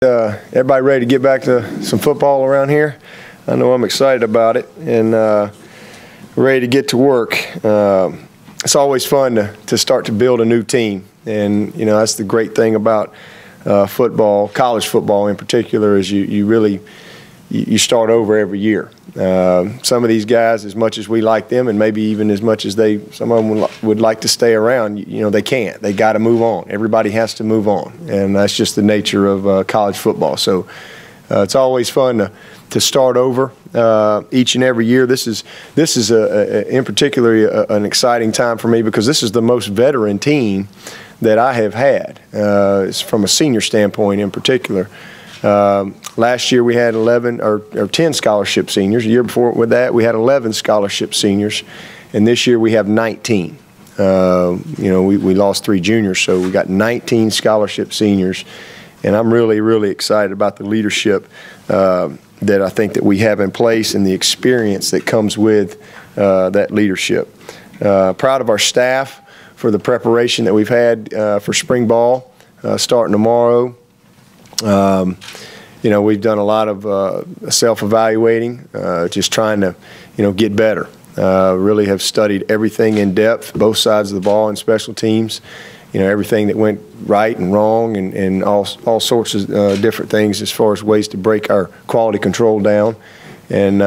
Everybody ready to get back to some football around here? I know I'm excited about it and ready to get to work. It's always fun to start to build a new team, and you know that's the great thing about football, college football in particular, is you really start over every year. Some of these guys, as much as we like them, and maybe even as much as some of them would like to stay around, you know, they can't. They got to move on. Everybody has to move on, and that's just the nature of college football. So it's always fun to start over each and every year. This is in particular an exciting time for me because this is the most veteran team that I have had from a senior standpoint in particular. Last year we had 11 or 10 scholarship seniors. The year before with that we had 11 scholarship seniors, and this year we have 19. You know, we lost 3 juniors, so we got 19 scholarship seniors, and I'm really excited about the leadership that I think that we have in place and the experience that comes with that leadership. Proud of our staff for the preparation that we've had for spring ball starting tomorrow. You know, we've done a lot of self-evaluating, just trying to, you know, get better. Really have studied everything in depth, both sides of the ball and special teams. You know, everything that went right and wrong, and all sorts of different things as far as ways to break our quality control down. And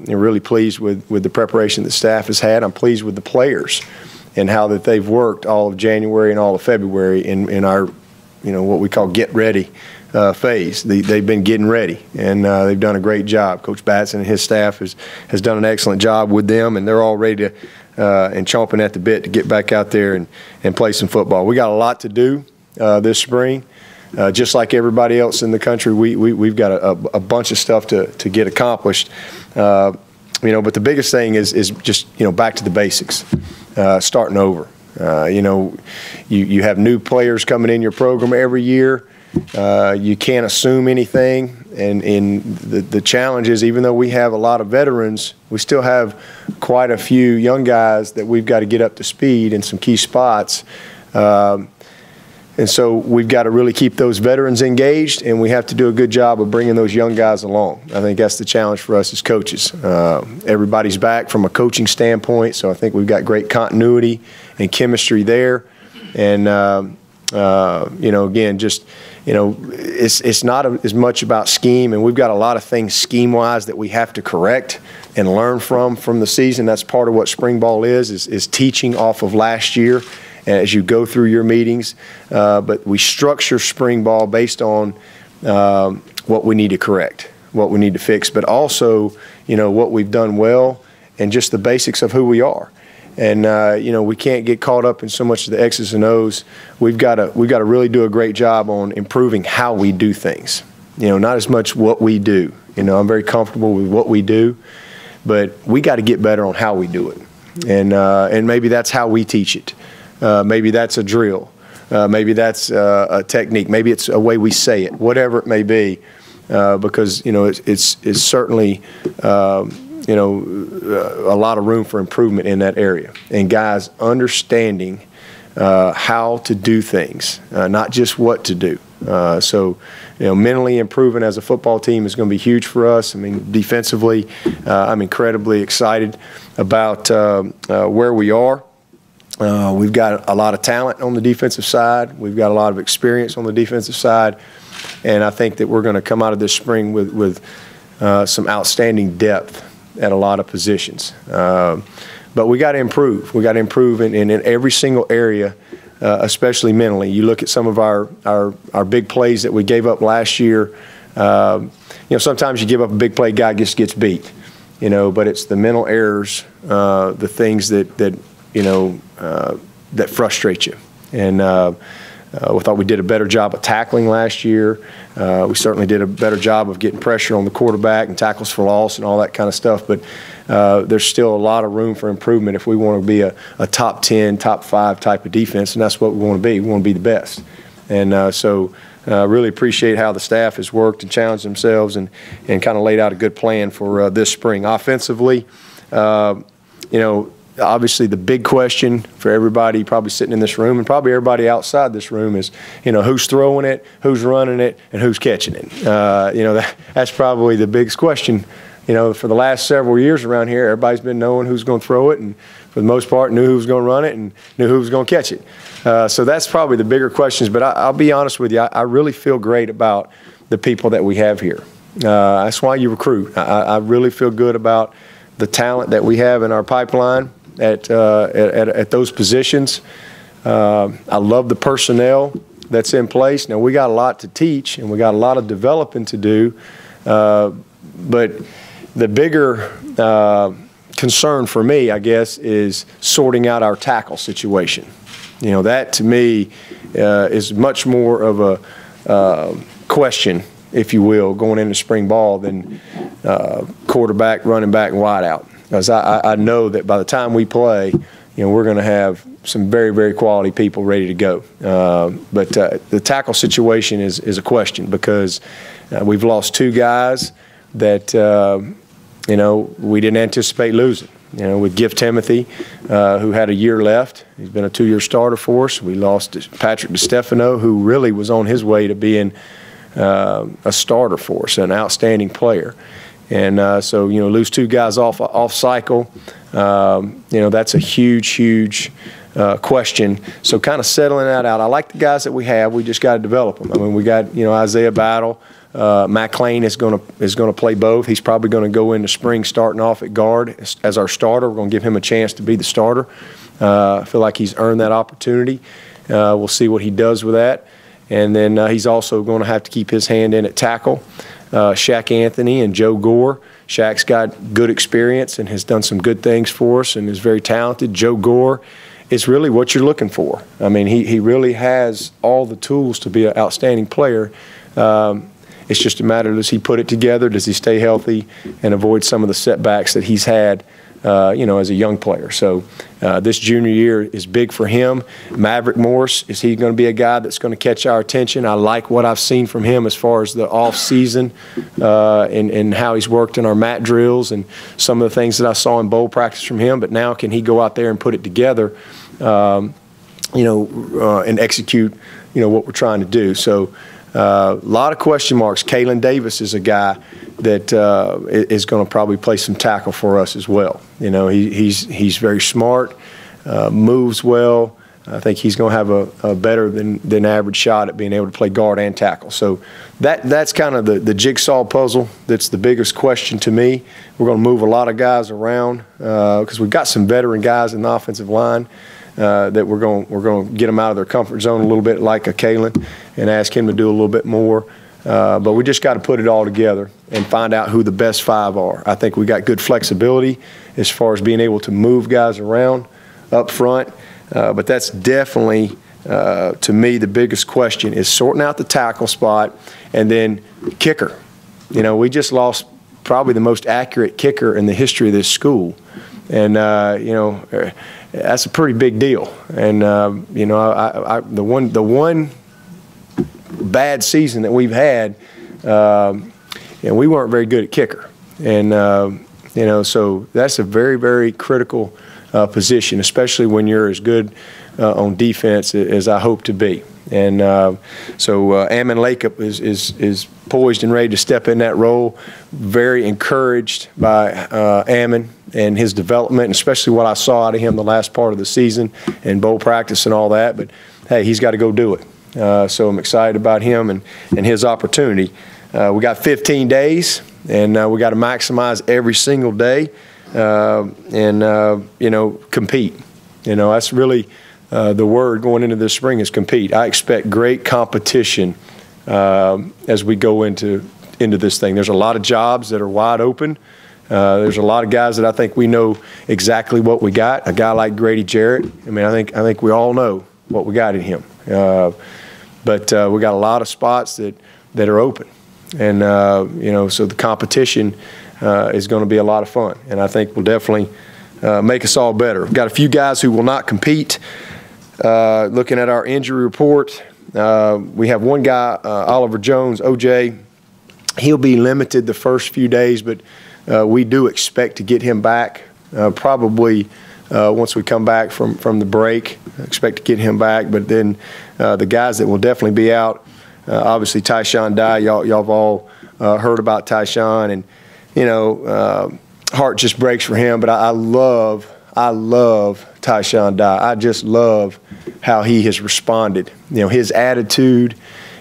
really pleased with the preparation that staff has had. I'm pleased with the players and how that they've worked all of January and all of February in our, you know, what we call get ready phase. They've been getting ready, and they've done a great job. Coach Batson and his staff has done an excellent job with them, and they're all ready to and chomping at the bit to get back out there and play some football. We got a lot to do this spring. Just like everybody else in the country, we've got a bunch of stuff to get accomplished. You know, but the biggest thing is just, you know, back to the basics, starting over. You know, you have new players coming in your program every year. You can't assume anything, and the challenge is, even though we have a lot of veterans, we still have quite a few young guys that we've got to get up to speed in some key spots. And so we've got to really keep those veterans engaged, and we have to do a good job of bringing those young guys along. I think that's the challenge for us as coaches. Everybody's back from a coaching standpoint, so I think we've got great continuity and chemistry there. And you know, again, just, you know, it's not as much about scheme, and we've got a lot of things scheme-wise that we have to correct and learn from the season. That's part of what spring ball is teaching off of last year as you go through your meetings. But we structure spring ball based on what we need to correct, what we need to fix, but also, you know, what we've done well and just the basics of who we are. And you know, we can't get caught up in so much of the X's and O's. We've got to really do a great job on improving how we do things. You know, not as much what we do. You know, I'm very comfortable with what we do, but we got to get better on how we do it. And maybe that's how we teach it. Maybe that's a drill. Maybe that's a technique. Maybe it's a way we say it. Whatever it may be, because, you know, it's certainly you know, a lot of room for improvement in that area. And guys understanding how to do things, not just what to do. So, you know, mentally improving as a football team is going to be huge for us. I mean, defensively, I'm incredibly excited about where we are. We've got a lot of talent on the defensive side. We've got a lot of experience on the defensive side. And I think that we're going to come out of this spring with some outstanding depth at a lot of positions. But we got to improve. We got to improve in every single area, especially mentally. You look at some of our big plays that we gave up last year. You know, sometimes you give up a big play, guy just gets beat. You know, but it's the mental errors, the things that you know that frustrate you. And we thought we did a better job of tackling last year. We certainly did a better job of getting pressure on the quarterback and tackles for loss and all that kind of stuff. But there's still a lot of room for improvement if we want to be a top 10, top 5 type of defense, and that's what we want to be. We want to be the best. And so really appreciate how the staff has worked and challenged themselves and kind of laid out a good plan for this spring. Offensively, you know, obviously the big question for everybody probably sitting in this room and probably everybody outside this room is, who's throwing it, who's running it, and who's catching it. That's probably the biggest question. For the last several years around here, everybody's been knowing who's going to throw it, and for the most part knew who was going to run it and knew who was going to catch it. So that's probably the bigger questions. But I'll be honest with you, I really feel great about the people that we have here. That's why you recruit. I really feel good about the talent that we have in our pipeline at those positions. I love the personnel that's in place. Now, we got a lot to teach, and we got a lot of developing to do. But the bigger concern for me, I guess, is sorting out our tackle situation. That to me is much more of a question, if you will, going into spring ball than quarterback, running back, and wide out. Because I know that by the time we play, we're going to have some very, very quality people ready to go. But the tackle situation is a question because we've lost 2 guys that we didn't anticipate losing. With Gift Timothy, who had a year left. He's been a 2-year starter for us. We lost Patrick DiStefano, who really was on his way to being a starter for us, an outstanding player. And so, lose 2 guys off cycle, that's a huge question. So kind of settling that out. I like the guys that we have. We just got to develop them. I mean, we got, Isaiah Battle. Matt Clain is going to play both. He's probably going to go into spring starting off at guard as our starter. We're going to give him a chance to be the starter. I feel like he's earned that opportunity. We'll see what he does with that. And then he's also going to have to keep his hand in at tackle. Shaq Anthony and Joe Gore. Shaq's got good experience and has done some good things for us and is very talented. Joe Gore is really what you're looking for. I mean, he really has all the tools to be an outstanding player. It's just a matter of, does he put it together? Does he stay healthy and avoid some of the setbacks that he's had, as a young player? So this junior year is big for him. Maverick Morse, is he going to be a guy that's going to catch our attention? I like what I've seen from him as far as the off-season and how he's worked in our mat drills and some of the things that I saw in bowl practice from him. But now can he go out there and put it together, and execute, what we're trying to do? So a lot of question marks. Kalen Davis is a guy that is going to probably play some tackle for us as well. He's very smart, moves well. I think he's going to have a better than average shot at being able to play guard and tackle. So that's kind of the jigsaw puzzle that's the biggest question to me. We're going to move a lot of guys around because we've got some veteran guys in the offensive line. That we're going to get them out of their comfort zone a little bit, like a Kalen, and ask him to do a little bit more. But we just got to put it all together and find out who the best 5 are. I think we got good flexibility as far as being able to move guys around up front. But that's definitely, to me, the biggest question is sorting out the tackle spot and then kicker. We just lost probably the most accurate kicker in the history of this school. And, that's a pretty big deal. And, the one bad season that we've had, we weren't very good at kicker. And, so that's a very, very critical position, especially when you're as good on defense as I hope to be. And so Ammon Lacob is poised and ready to step in that role. Very encouraged by Ammon and his development, and especially what I saw out of him the last part of the season and bowl practice and all that. But, hey, he's got to go do it. So I'm excited about him and his opportunity. We got 15 days, and we got to maximize every single day and compete. That's really the word going into this spring is compete. I expect great competition as we go into this thing. There's a lot of jobs that are wide open. There's a lot of guys that I think we know exactly what we got. A guy like Grady Jarrett, I think we all know what we got in him. But we got a lot of spots that are open. And, so the competition is going to be a lot of fun. And I think will definitely make us all better. We've got a few guys who will not compete. Looking at our injury report, we have one guy, Oliver Jones, OJ. He'll be limited the first few days, but we do expect to get him back probably once we come back from the break. I expect to get him back, but then the guys that will definitely be out, obviously Tyshawn Dye, y'all have all heard about Tyshawn, and heart just breaks for him. But I love Tyshawn Dye. I just love how he has responded. His attitude.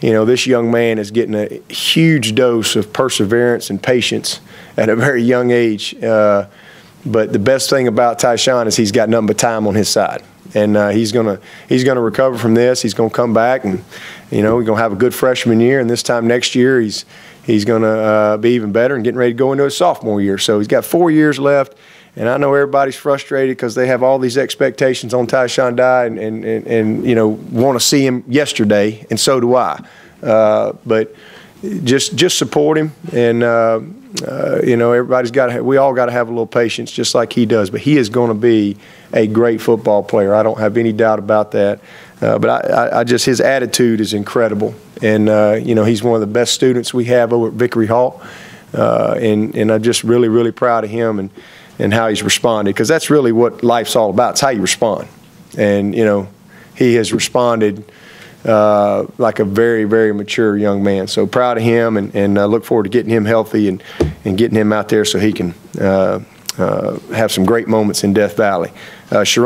This young man is getting a huge dose of perseverance and patience at a very young age. But the best thing about Tyshawn is he's got nothing but time on his side, and he's gonna recover from this. He's gonna come back, and we're gonna have a good freshman year. And this time next year, he's gonna be even better and getting ready to go into his sophomore year. So he's got 4 years left. And I know everybody's frustrated because they have all these expectations on Tyshawn Dye and want to see him yesterday, and so do I. But just support him, and we all got to have a little patience, just like he does. But he is going to be a great football player. I don't have any doubt about that. But his attitude is incredible, and he's one of the best students we have over at Vickery Hall, and I'm just really, really proud of him and how he's responded, because that's really what life's all about. It's how you respond. And, he has responded like a very, very mature young man. So proud of him, and I look forward to getting him healthy and getting him out there so he can have some great moments in Death Valley. Sharon